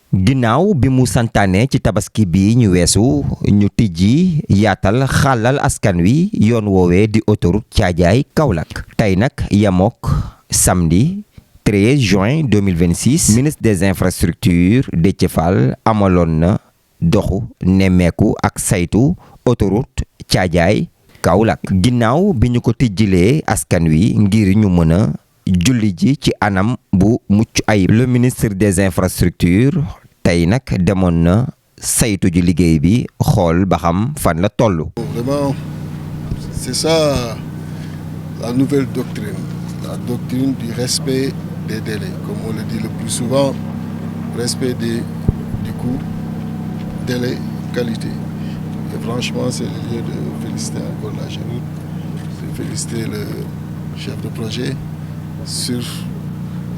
ginnaaw bi mu santaane ci tabaski bi ñu weesu ñu tijji yaatal xàllal askan wi yoon woowee di autoroute Thiadiaye Kaolack tey nag yamook samedi 13 juin 2026 ministre des infrastructures Déthié Fall amaloon na doxu nemmeeku ak saytu autoroute Thiadiaye Kaolack ginnaaw bi ñu ko tijjilee askan wi ngir ñu mën a julli ji ci anam bu mucc ayib. Le ministre des infrastructures tey nag demoon na saytu ji liggéey bi xool ba xam fan la toll. Vraiment, c'est ça la nouvelle doctrine, la doctrine du respect des délais, comme on le dit le plus souvent, respect du coût, délai, qualité. Et franchement, c'est le lieu de féliciter encore la Géroute, de féliciter le chef de projet sur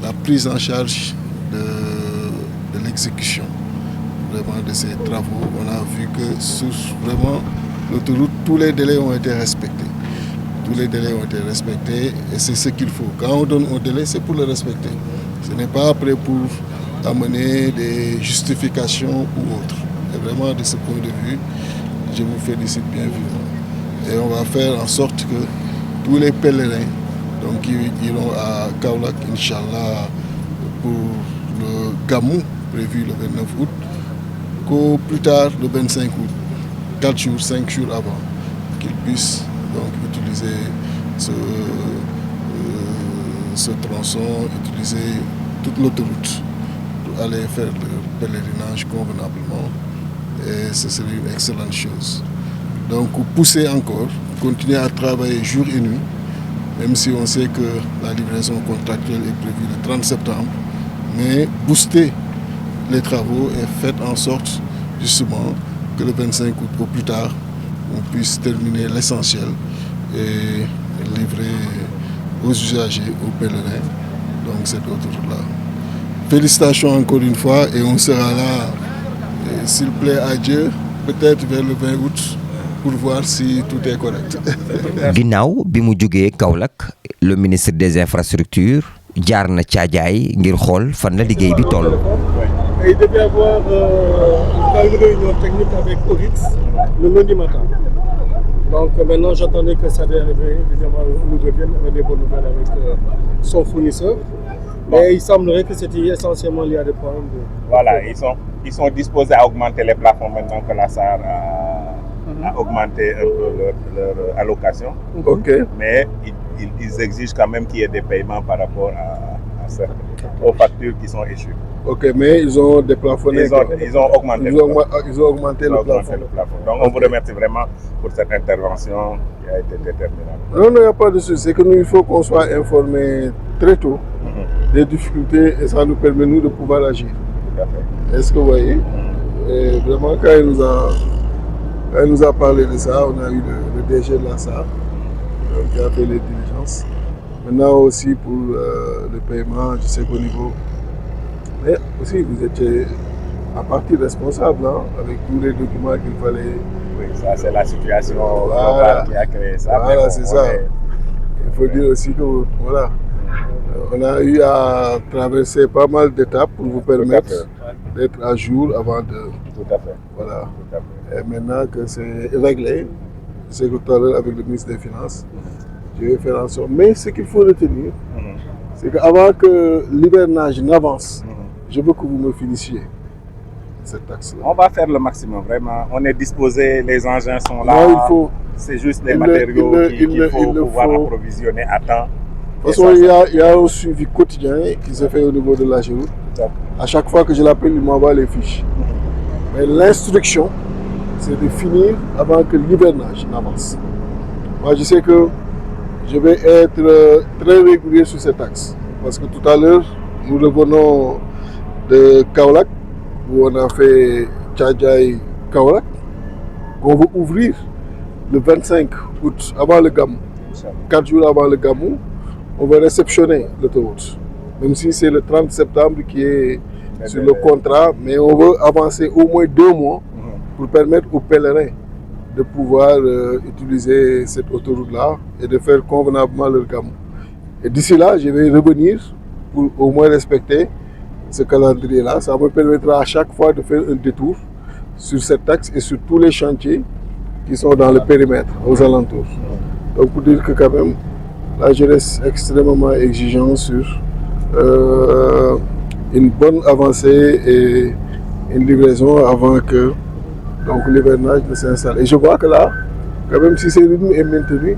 la prise en charge de l'exécution vraiment de ces travaux. On a vu que sur vraiment l'autoroute, tous les délais ont été respectés. Tous les délais ont été respectés et c'est ce qu'il faut. Quand on donne un délai, c'est pour le respecter. Ce n'est pas après pour amener des justifications ou autres. Et vraiment, de ce point de vue, je vous félicite bien vivement. Et on va faire en sorte que tous les pèlerins donc, qui iront à Kaolack, Inch'Allah, pour le Gamou, prévu le 29 août, qu'au plus tard, le 25 août, 4 jours, 5 jours avant, qu'ils puissent donc utiliser ce tronçon, utiliser toute l'autoroute pour aller faire le pèlerinage convenablement. Et ce serait une excellente chose. Donc pousser encore, continuer à travailler jour et nuit, même si on sait que la livraison contractuelle est prévue le 30 septembre, mais booster les travaux et faire en sorte justement que le 25 août au plus tard, on puisse terminer l'essentiel et livrer aux usagers, aux pèlerins, donc cette autoroute-là. Félicitations encore une fois et on sera là, s'il plaît à Dieu, peut-être vers le 20 août pour voir si tout est correct. ginnaaw bi mu jógee Kaolack le ministre des infrastructures jaar na Thiadiaye ngir xool fan la liggéey bi toll. Il devait y avoir une réunion technique avec Orix le lundi matin. Donc maintenant j'attendais que ça arrive, évidemment nous revienne avec des bonnes nouvelles avec son fournisseur. Mais il semblerait que c'était essentiellement lié à des problèmes de... Voilà, ils sont disposés à augmenter les plafonds maintenant que la SAR a augmenté un peu leur allocation. Okay. Mais ils exigent quand même qu'il y ait des paiements par rapport aux factures qui sont échues. Ok, mais ils ont déplafonné. Ils ont augmenté le plafond. Donc on vous remercie vraiment pour cette intervention qui a été déterminante. Non, il n'y a pas de souci. C'est que nous, il faut qu'on soit informés très tôt des difficultés et ça nous permet nous de pouvoir agir. Tout à fait. Est-ce que vous voyez et vraiment, quand il nous a parlé de ça, on a eu le DG de la SAR qui a fait les diligences. Maintenant aussi pour le paiement, je sais qu'au niveau... Mais aussi vous étiez à partie responsable avec tous les documents qu'il fallait... Oui, ça c'est la situation globale qui a créé ça. Voilà, c'est ça. Il faut dire aussi que voilà, on a eu à traverser pas mal d'étapes pour vous permettre d'être à jour avant de... Tout à fait. Voilà. Tout à fait. Et maintenant que c'est réglé, je sais que tout à l'heure avec le ministre des Finances, je vais faire en sorte. Mais ce qu'il faut retenir, c'est qu'avant que l'hivernage n'avance, je veux que vous me finissiez cette taxe-là. On va faire le maximum, vraiment. On est disposé, les engins sont là. Non, c'est juste les matériaux qu'il faut pouvoir approvisionner à temps. De toute façon, il y a un suivi quotidien qui se fait au niveau de la Géroute. À chaque fois que je l'appelle, il m'envoie les fiches. Mais l'instruction, c'est de finir avant que l'hivernage n'avance. Moi, je sais que je vais être très régulier sur cet axe. Parce que tout à l'heure, nous revenons de Kaolack, où on a fait Thiadiaye Kaolack, qu'on veut ouvrir le 25 août, avant le Gamou. 4 jours avant le Gamou, on va réceptionner l'autoroute. Même si c'est le 30 septembre qui est sur le contrat, mais on veut avancer au moins 2 mois pour permettre aux pèlerins de pouvoir utiliser cette autoroute-là et de faire convenablement leur Gamou. Et d'ici là, je vais revenir pour au moins respecter ce calendrier-là, ça me permettra à chaque fois de faire un détour sur cet axe et sur tous les chantiers qui sont dans le périmètre, aux alentours. Donc pour dire que quand même, là je reste extrêmement exigeant sur une bonne avancée et une livraison avant que donc l'hivernage ne s'installe. Et je vois que là, quand même si ce rythme est maintenu,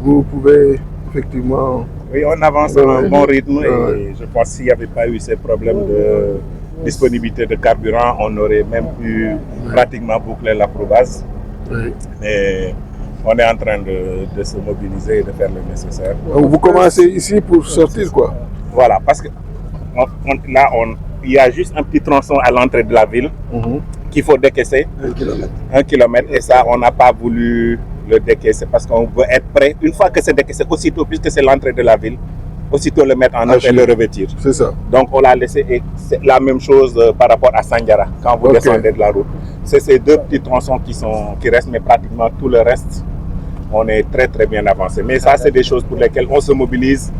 vous pouvez effectivement... Oui, on avance à un bon rythme et je pense que s'il n'y avait pas eu ces problèmes de disponibilité de carburant, on aurait même pu pratiquement boucler l'approbase. Oui. Mais on est en train de se mobiliser et de faire le nécessaire. Donc vous commencez ici pour sortir quoi? Voilà, parce que il y a juste un petit tronçon à l'entrée de la ville qu'il faut décaisser. 1 kilomètre. Et ça, on n'a pas voulu le décaisser parce qu'on veut être prêt. Une fois que c'est décaissé, aussitôt, puisque c'est l'entrée de la ville, aussitôt le mettre en œuvre et le revêtir. C'est ça. Donc on l'a laissé, et c'est la même chose par rapport à Sandiara, quand vous descendez de la route. C'est ces 2 petits tronçons qui restent, mais pratiquement tout le reste, on est très très bien avancé. Mais ça, c'est des choses pour lesquelles on se mobilise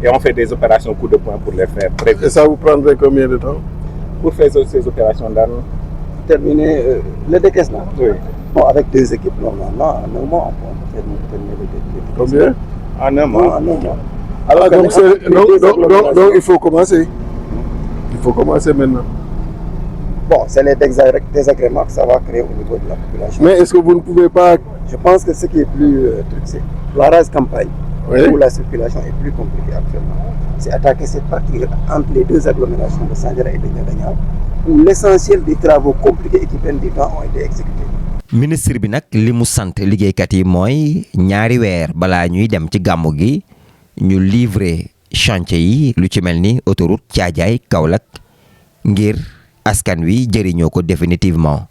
et on fait des opérations coup de poing pour les faire très vite. Et ça vous prendrait combien de temps? Pour faire ces opérations d'armes, terminer le décaissement. oui. Bon, avec 2 équipes, normalement, en un mois, on peut terminer le Combien? décaissement. En un mois. En un mois. Alors Donc, donc il faut commencer. Il faut commencer maintenant. Bon, c'est les désagréments que ça va créer au niveau de la population. Mais est-ce que vous ne pouvez pas... Je pense que ce qui est plus c'est la rase campagne, Oui. où la circulation est plus compliquée actuellement. C'est attaquer cette partie entre les 2 agglomérations de Sandiara et de Ndiaganiao, où l'essentiel des travaux compliqués et qui prennent du temps ont été exécutés. ministre bi nag li mu sant liggéeykat yi mooy ñaari weer balaa ñuy dem ci gàmmu gi ñu livrer chantier yi lu ci mel ni autoroute Thiadiaye Kaolack ngir askan wi jëriñoo ko définitivement.